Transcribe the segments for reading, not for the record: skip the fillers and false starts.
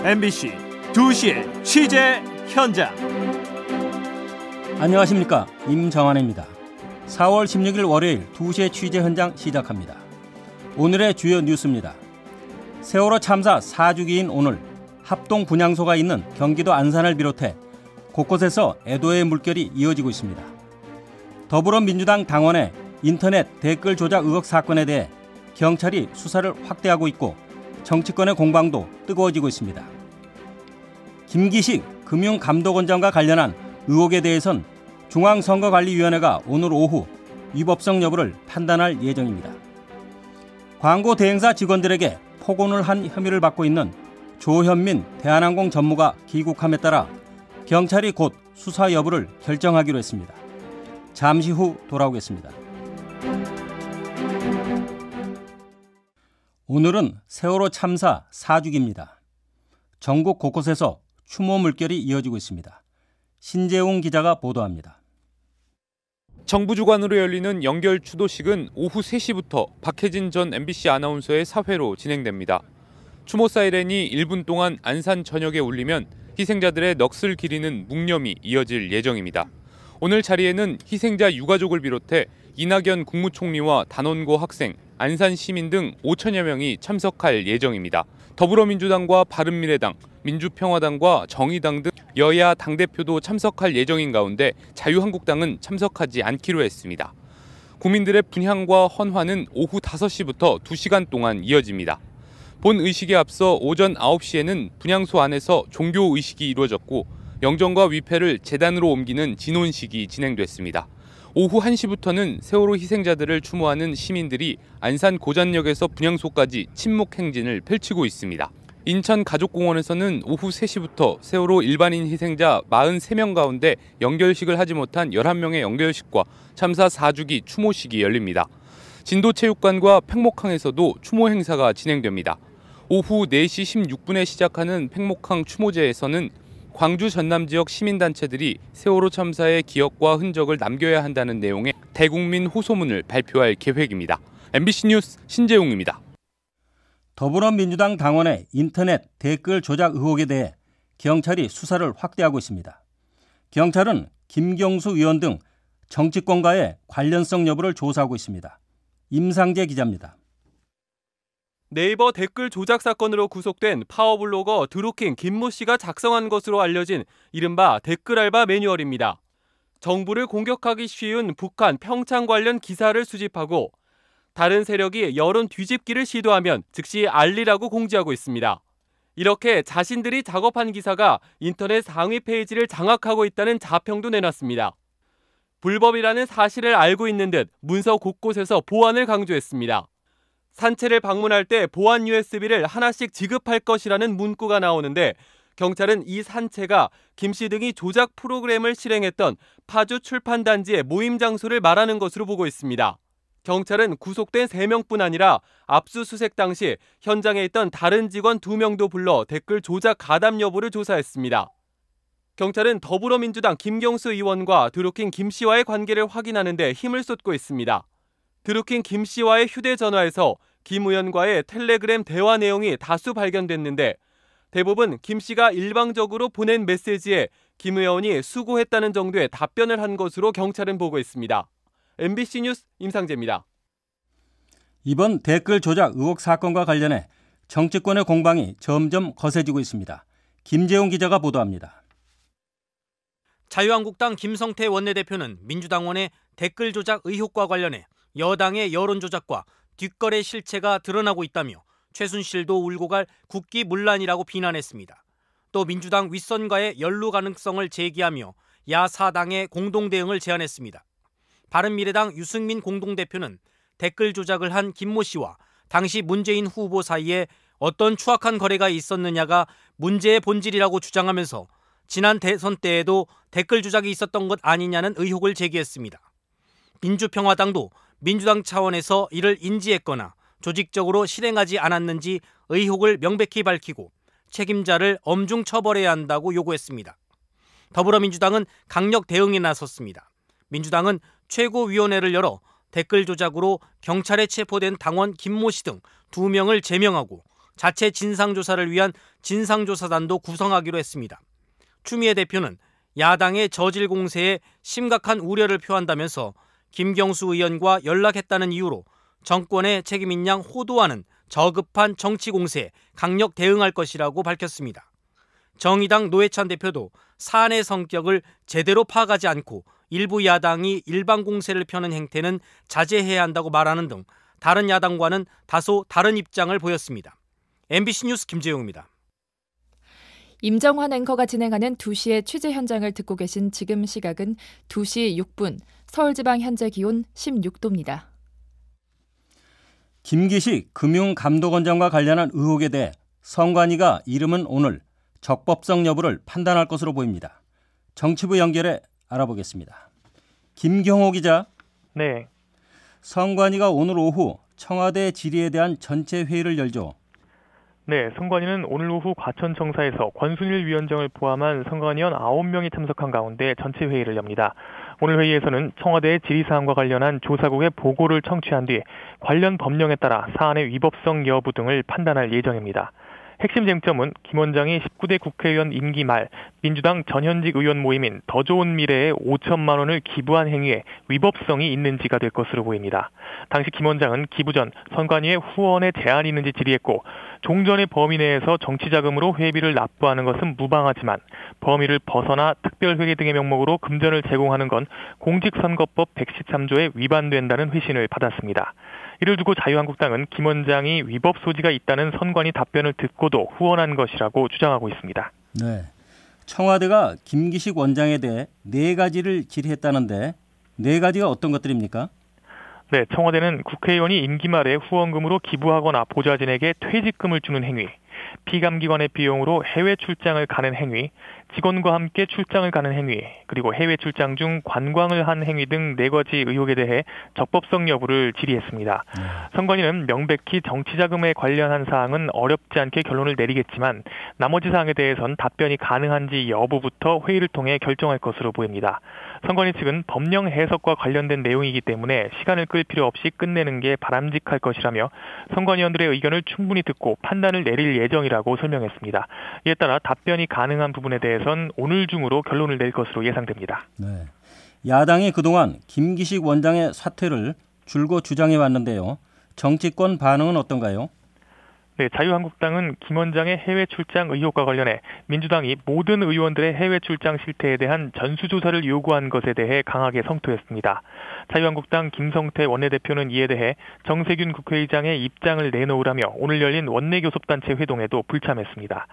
MBC 2시의 취재 현장. 안녕하십니까, 임정환입니다. 4월 16일 월요일 2시의 취재 현장 시작합니다. 오늘의 주요 뉴스입니다. 세월호 참사 4주기인 오늘 합동 분향소가 있는 경기도 안산을 비롯해 곳곳에서 애도의 물결이 이어지고 있습니다. 더불어민주당 당원의 인터넷 댓글 조작 의혹 사건에 대해 경찰이 수사를 확대하고 있고 정치권의 공방도 뜨거워지고 있습니다. 김기식 금융감독원장과 관련한 의혹에 대해선 중앙선거관리위원회가 오늘 오후 위법성 여부를 판단할 예정입니다. 광고 대행사 직원들에게 폭언을 한 혐의를 받고 있는 조현민 대한항공 전무가 귀국함에 따라 경찰이 곧 수사 여부를 결정하기로 했습니다. 잠시 후 돌아오겠습니다. 오늘은 세월호 참사 4주기입니다. 전국 곳곳에서 추모 물결이 이어지고 있습니다. 신재웅 기자가 보도합니다. 정부 주관으로 열리는 영결 추도식은 오후 3시부터 박혜진 전 MBC 아나운서의 사회로 진행됩니다. 추모 사이렌이 1분 동안 안산 전역에 울리면 희생자들의 넋을 기리는 묵념이 이어질 예정입니다. 오늘 자리에는 희생자 유가족을 비롯해 이낙연 국무총리와 단원고 학생, 안산 시민 등 5천여 명이 참석할 예정입니다. 더불어민주당과 바른미래당, 민주평화당과 정의당 등 여야 당대표도 참석할 예정인 가운데 자유한국당은 참석하지 않기로 했습니다. 국민들의 분향과 헌화는 오후 5시부터 2시간 동안 이어집니다. 본 의식에 앞서 오전 9시에는 분향소 안에서 종교의식이 이루어졌고 영정과 위패를 재단으로 옮기는 진혼식이 진행됐습니다. 오후 1시부터는 세월호 희생자들을 추모하는 시민들이 안산 고잔역에서 분향소까지 침묵 행진을 펼치고 있습니다. 인천 가족공원에서는 오후 3시부터 세월호 일반인 희생자 43명 가운데 영결식을 하지 못한 11명의 영결식과 참사 4주기 추모식이 열립니다. 진도체육관과 팽목항에서도 추모 행사가 진행됩니다. 오후 4시 16분에 시작하는 팽목항 추모제에서는 광주 전남 지역 시민단체들이 세월호 참사의 기억과 흔적을 남겨야 한다는 내용의 대국민 호소문을 발표할 계획입니다. MBC 뉴스 신재웅입니다. 더불어민주당 당원의 인터넷 댓글 조작 의혹에 대해 경찰이 수사를 확대하고 있습니다. 경찰은 김경수 의원 등 정치권과의 관련성 여부를 조사하고 있습니다. 임상재 기자입니다. 네이버 댓글 조작 사건으로 구속된 파워블로거 드루킹 김모 씨가 작성한 것으로 알려진 이른바 댓글 알바 매뉴얼입니다. 정부를 공격하기 쉬운 북한 평창 관련 기사를 수집하고 다른 세력이 여론 뒤집기를 시도하면 즉시 알리라고 공지하고 있습니다. 이렇게 자신들이 작업한 기사가 인터넷 상위 페이지를 장악하고 있다는 자평도 내놨습니다. 불법이라는 사실을 알고 있는 듯 문서 곳곳에서 보안을 강조했습니다. 산채를 방문할 때 보안 USB를 하나씩 지급할 것이라는 문구가 나오는데 경찰은 이 산채가 김 씨 등이 조작 프로그램을 실행했던 파주 출판단지의 모임 장소를 말하는 것으로 보고 있습니다. 경찰은 구속된 3명뿐 아니라 압수수색 당시 현장에 있던 다른 직원 2명도 불러 댓글 조작 가담 여부를 조사했습니다. 경찰은 더불어민주당 김경수 의원과 드루킹 김 씨와의 관계를 확인하는 데 힘을 쏟고 있습니다. 드루킹 김 씨와의 휴대전화에서 김 의원과의 텔레그램 대화 내용이 다수 발견됐는데 대부분 김 씨가 일방적으로 보낸 메시지에 김 의원이 수고했다는 정도의 답변을 한 것으로 경찰은 보고 있습니다. MBC 뉴스 임상재입니다. 이번 댓글 조작 의혹 사건과 관련해 정치권의 공방이 점점 거세지고 있습니다. 김재웅 기자가 보도합니다. 자유한국당 김성태 원내대표는 민주당원의 댓글 조작 의혹과 관련해 여당의 여론 조작과 뒷거래 실체가 드러나고 있다며 최순실도 울고 갈 국기문란이라고 비난했습니다. 또 민주당 윗선과의 연루 가능성을 제기하며 야사당의 공동대응을 제안했습니다. 바른미래당 유승민 공동대표는 댓글 조작을 한 김모 씨와 당시 문재인 후보 사이에 어떤 추악한 거래가 있었느냐가 문제의 본질이라고 주장하면서 지난 대선 때에도 댓글 조작이 있었던 것 아니냐는 의혹을 제기했습니다. 민주평화당도 민주당 차원에서 이를 인지했거나 조직적으로 실행하지 않았는지 의혹을 명백히 밝히고 책임자를 엄중 처벌해야 한다고 요구했습니다. 더불어민주당은 강력 대응에 나섰습니다. 민주당은 최고위원회를 열어 댓글 조작으로 경찰에 체포된 당원 김모 씨 등 2명을 제명하고 자체 진상조사를 위한 진상조사단도 구성하기로 했습니다. 추미애 대표는 야당의 저질 공세에 심각한 우려를 표한다면서 김경수 의원과 연락했다는 이유로 정권의 책임인 양 호도하는 저급한 정치 공세에 강력 대응할 것이라고 밝혔습니다. 정의당 노회찬 대표도 사안의 성격을 제대로 파악하지 않고 일부 야당이 일방 공세를 펴는 행태는 자제해야 한다고 말하는 등 다른 야당과는 다소 다른 입장을 보였습니다. MBC 뉴스 김재용입니다. 임정환 앵커가 진행하는 2시의 취재 현장을 듣고 계신 지금 시각은 2시 6분, 서울지방 현재 기온 16도입니다. 김기식 금융감독원장과 관련한 의혹에 대해 선관위가 이르면 오늘 적법성 여부를 판단할 것으로 보입니다. 정치부 연결해 알아보겠습니다. 김경호 기자. 네. 선관위가 오늘 오후 청와대 질의에 대한 전체 회의를 열죠. 네, 선관위는 오늘 오후 과천청사에서 권순일 위원장을 포함한 선관위원 9명이 참석한 가운데 전체 회의를 엽니다. 오늘 회의에서는 청와대의 질의사항과 관련한 조사국의 보고를 청취한 뒤 관련 법령에 따라 사안의 위법성 여부 등을 판단할 예정입니다. 핵심 쟁점은 김 원장이 19대 국회의원 임기 말 민주당 전현직 의원 모임인 더 좋은 미래에 5천만 원을 기부한 행위에 위법성이 있는지가 될 것으로 보입니다. 당시 김 원장은 기부 전 선관위에 후원에 제한이 있는지 질의했고 종전의 범위 내에서 정치자금으로 회비를 납부하는 것은 무방하지만 범위를 벗어나 특별회계 등의 명목으로 금전을 제공하는 건 공직선거법 113조에 위반된다는 회신을 받았습니다. 이를 두고 자유한국당은 김 원장이 위법 소지가 있다는 선관위 답변을 듣고도 후원한 것이라고 주장하고 있습니다. 네, 청와대가 김기식 원장에 대해 4가지를 질의했다는데 4가지가 어떤 것들입니까? 네, 청와대는 국회의원이 임기 말에 후원금으로 기부하거나 보좌진에게 퇴직금을 주는 행위, 피감기관의 비용으로 해외 출장을 가는 행위, 직원과 함께 출장을 가는 행위, 그리고 해외 출장 중 관광을 한 행위 등 4가지 의혹에 대해 적법성 여부를 질의했습니다. 선관위는 명백히 정치자금에 관련한 사항은 어렵지 않게 결론을 내리겠지만 나머지 사항에 대해선 답변이 가능한지 여부부터 회의를 통해 결정할 것으로 보입니다. 선관위 측은 법령 해석과 관련된 내용이기 때문에 시간을 끌 필요 없이 끝내는 게 바람직할 것이라며 선관위원들의 의견을 충분히 듣고 판단을 내릴 예정이라고 설명했습니다. 이에 따라 답변이 가능한 부분에 대해선 오늘 중으로 결론을 낼 것으로 예상됩니다. 네, 야당이 그동안 김기식 원장의 사퇴를 줄곧 주장해 왔는데요. 정치권 반응은 어떤가요? 네, 자유한국당은 김 원장의 해외 출장 의혹과 관련해 민주당이 모든 의원들의 해외 출장 실태에 대한 전수조사를 요구한 것에 대해 강하게 성토했습니다. 자유한국당 김성태 원내대표는 이에 대해 정세균 국회의장의 입장을 내놓으라며 오늘 열린 원내교섭단체 회동에도 불참했습니다.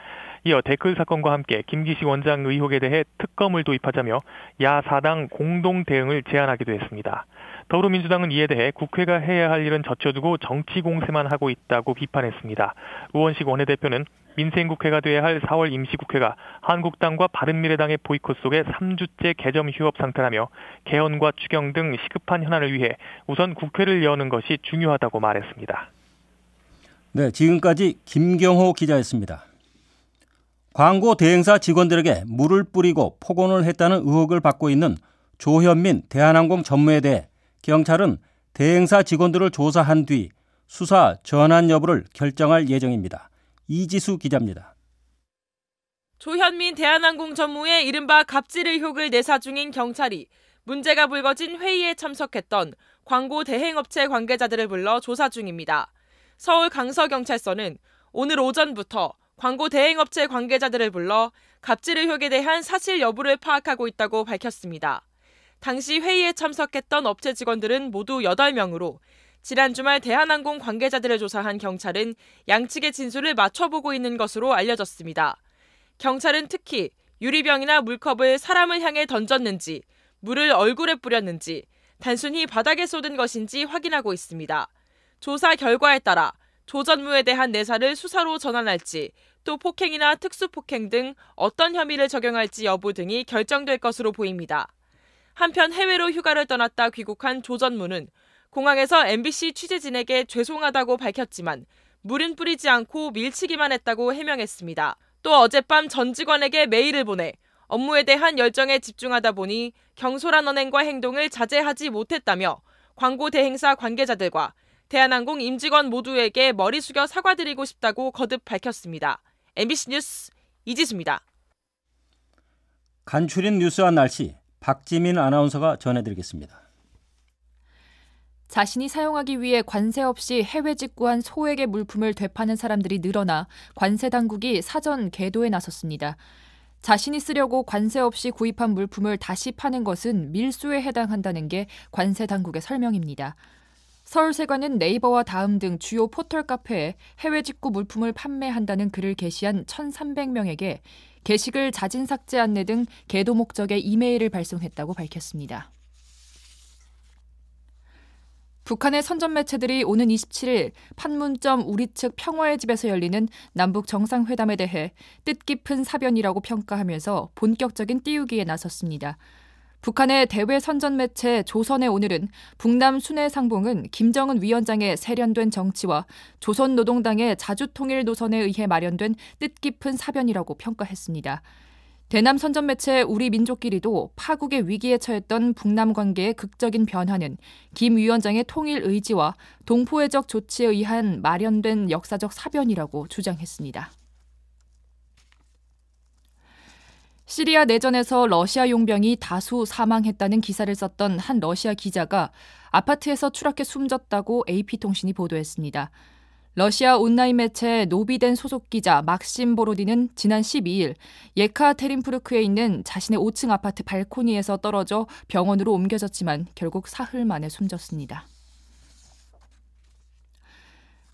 이어 댓글 사건과 함께 김기식 원장 의혹에 대해 특검을 도입하자며 야사당 공동 대응을 제안하기도 했습니다. 더불어민주당은 이에 대해 국회가 해야 할 일은 젖혀두고 정치 공세만 하고 있다고 비판했습니다. 우원식 원내대표는 민생국회가 돼야 할 4월 임시국회가 한국당과 바른미래당의 보이콧 속에 3주째 개점 휴업 상태라며 개헌과 추경 등 시급한 현안을 위해 우선 국회를 여는 것이 중요하다고 말했습니다. 네, 지금까지 김경호 기자였습니다. 광고 대행사 직원들에게 물을 뿌리고 폭언을 했다는 의혹을 받고 있는 조현민 대한항공 전무에 대해 경찰은 대행사 직원들을 조사한 뒤 수사 전환 여부를 결정할 예정입니다. 이지수 기자입니다. 조현민 대한항공 전무의 이른바 갑질 의혹을 내사 중인 경찰이 문제가 불거진 회의에 참석했던 광고 대행업체 관계자들을 불러 조사 중입니다. 서울 강서경찰서는 오늘 오전부터 광고 대행업체 관계자들을 불러 갑질 의혹에 대한 사실 여부를 파악하고 있다고 밝혔습니다. 당시 회의에 참석했던 업체 직원들은 모두 8명으로 지난 주말 대한항공 관계자들을 조사한 경찰은 양측의 진술을 맞춰보고 있는 것으로 알려졌습니다. 경찰은 특히 유리병이나 물컵을 사람을 향해 던졌는지, 물을 얼굴에 뿌렸는지, 단순히 바닥에 쏟은 것인지 확인하고 있습니다. 조사 결과에 따라 조 전무에 대한 내사를 수사로 전환할지, 또 폭행이나 특수폭행 등 어떤 혐의를 적용할지 여부 등이 결정될 것으로 보입니다. 한편 해외로 휴가를 떠났다 귀국한 조 전무는 공항에서 MBC 취재진에게 죄송하다고 밝혔지만 물은 뿌리지 않고 밀치기만 했다고 해명했습니다. 또 어젯밤 전 직원에게 메일을 보내 업무에 대한 열정에 집중하다 보니 경솔한 언행과 행동을 자제하지 못했다며 광고 대행사 관계자들과 대한항공 임직원 모두에게 머리 숙여 사과드리고 싶다고 거듭 밝혔습니다. MBC 뉴스 이지수입니다. 간추린 뉴스와 날씨, 박지민 아나운서가 전해드리겠습니다. 자신이 사용하기 위해 관세 없이 해외 직구한 소액의 물품을 되파는 사람들이 늘어나 관세 당국이 사전 계도에 나섰습니다. 자신이 쓰려고 관세 없이 구입한 물품을 다시 파는 것은 밀수에 해당한다는 게 관세 당국의 설명입니다. 서울세관은 네이버와 다음 등 주요 포털 카페에 해외 직구 물품을 판매한다는 글을 게시한 1,300명에게 게시글 자진 삭제 안내 등 계도 목적의 이메일을 발송했다고 밝혔습니다. 북한의 선전 매체들이 오는 27일 판문점 우리 측 평화의 집에서 열리는 남북 정상회담에 대해 뜻깊은 사변이라고 평가하면서 본격적인 띄우기에 나섰습니다. 북한의 대외 선전 매체 조선의 오늘은 북남 순회 상봉은 김정은 위원장의 세련된 정치와 조선노동당의 자주통일 노선에 의해 마련된 뜻깊은 사변이라고 평가했습니다. 대남 선전 매체 우리 민족끼리도 파국의 위기에 처했던 북남 관계의 극적인 변화는 김 위원장의 통일 의지와 동포애적 조치에 의한 마련된 역사적 사변이라고 주장했습니다. 시리아 내전에서 러시아 용병이 다수 사망했다는 기사를 썼던 한 러시아 기자가 아파트에서 추락해 숨졌다고 AP통신이 보도했습니다. 러시아 온라인 매체 노비덴 소속 기자 막심 보로디는 지난 12일 예카테린부르크에 있는 자신의 5층 아파트 발코니에서 떨어져 병원으로 옮겨졌지만 결국 사흘 만에 숨졌습니다.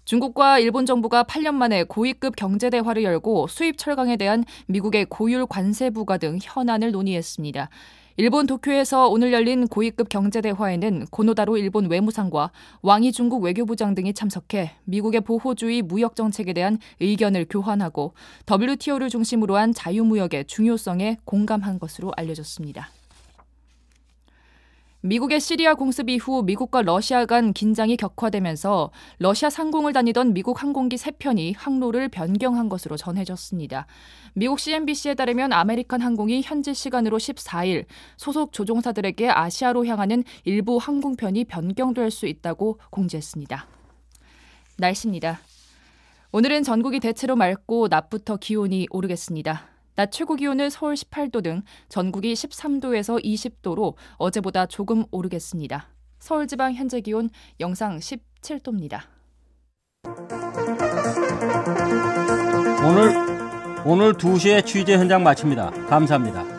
중국과 일본 정부가 8년 만에 고위급 경제대화를 열고 수입 철강에 대한 미국의 고율 관세 부과 등 현안을 논의했습니다. 일본 도쿄에서 오늘 열린 고위급 경제대화에는 고노다로 일본 외무상과 왕이 중국 외교부장 등이 참석해 미국의 보호주의 무역 정책에 대한 의견을 교환하고 WTO를 중심으로 한 자유무역의 중요성에 공감한 것으로 알려졌습니다. 미국의 시리아 공습 이후 미국과 러시아 간 긴장이 격화되면서 러시아 상공을 다니던 미국 항공기 3편이 항로를 변경한 것으로 전해졌습니다. 미국 CNBC에 따르면 아메리칸 항공이 현지 시간으로 14일 소속 조종사들에게 아시아로 향하는 일부 항공편이 변경될 수 있다고 공지했습니다. 날씨입니다. 오늘은 전국이 대체로 맑고 낮부터 기온이 오르겠습니다. 낮 최고 기온은 서울 18도 등 전국이 13도에서 20도로 어제보다 조금 오르겠습니다. 서울 지방 현재 기온 영상 17도입니다. 오늘 2시에 취재 현장 마칩니다. 감사합니다.